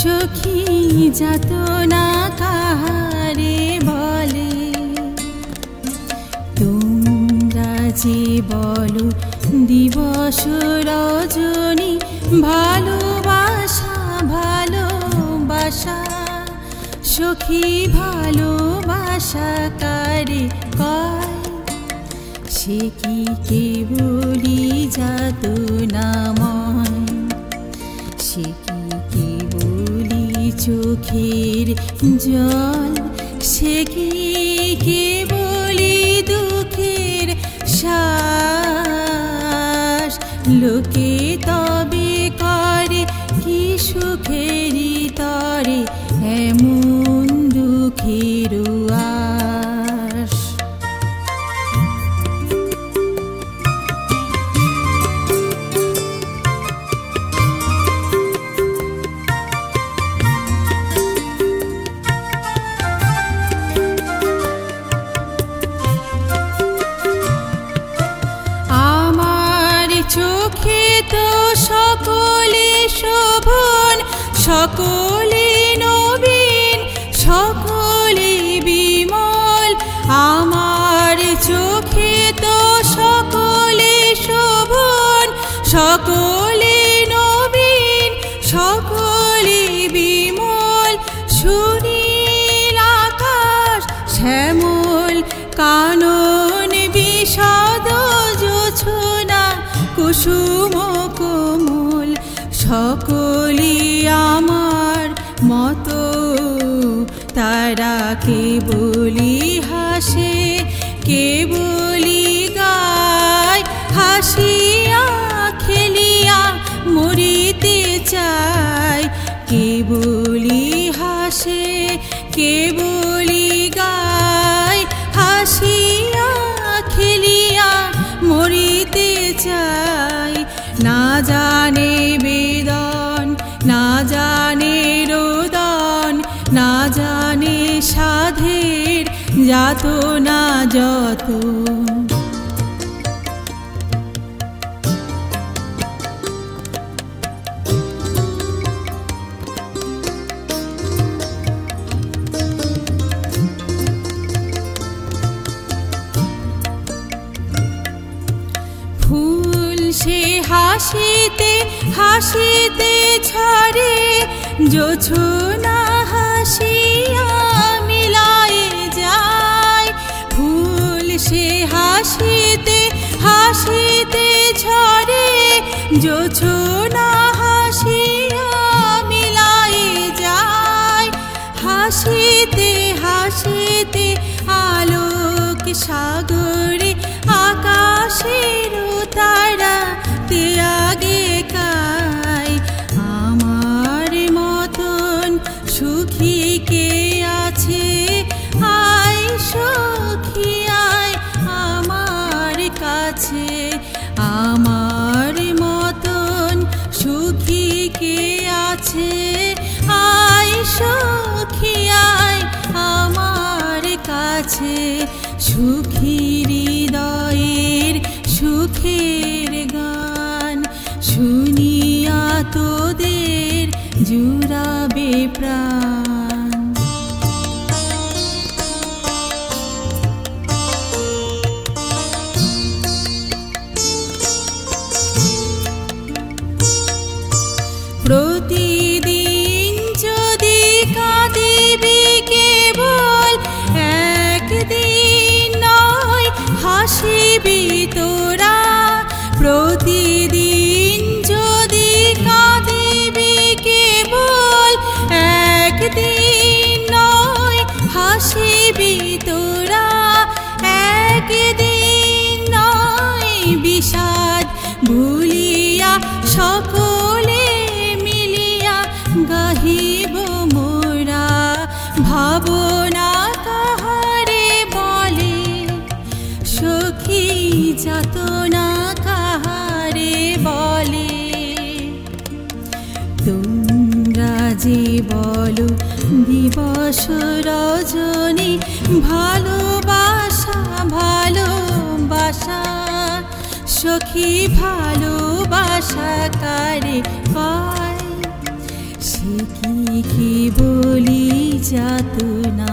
সখী যাতনা কাহারে বলে তোমরা যে বলো দিবস রজনী ভালোবাসা ভালোবাসা সখী ভালোবাসা কারে কয় সে কি কেবলি যাতনাময় সে কি কেবলি চোখের জল সে কি কেবলি দুঃখের শ্বাস লোকে তবে করে কি সুখেরই তরে এমন দুঃখের আশ চোখে তো সকলে শোভন সকলে নবীন সকলে বিমল আমার চোখে তো সকলে শোভন সকলে নবীন সকলে বিমল সুনীল আকাশ শ্যামল কানন বিশদ জোছনা কুসুম কোমল সকলে আমার মতো তারা কেবলি হাসে কেবলি গায় হাসিয়া খেলিয়া মরিতে চায় কেবলি হাসে কেবলি গায় হাসিয়া খেলিয়া মরিতে চাই না জানে বেদন না জানে রোদন না জানে সাধের যাতনা যত ফুল সে হাসিতে হাসিতে ঝরে জোছনা হাসিয়া মিলায়ে যায় ফুল সে হাসিতে হাসিতে ঝরে জোছনা হাসিয়া মিলায়ে যায় হাসিতে হাসিতে আলোক সাগরে আকাশের তারা তে আগে কায় আমার মতন সুখী কে আছে আয় সখী আয় আমার কাছে আমার মতন সুখী কে আছে আয় সখী আয় আমার কাছে সুখী হৃদয়ের সুখের গান শুনিয়া তোদের জুড়াবে প্রাণ প্রতিদিন যদি কাঁদিবি কেবল একদিন নয় হাসিবি তোরা প্রতিদিন যদি কাঁদিবি কেবল একদিন নয় হাসিবি তোরা একদিন নয় বিষাদ ভুলিয়া সকলে মিলিয়া গাহিব মোরা ভাবনা কাহারে বলে সখী যাতনা কাহারে বলে তোমরা যে বলো দিবস রজনী ভালোবাসা ভালোবাসা সখী ভালোবাসা কারে কয় সে কি বলি যাতনা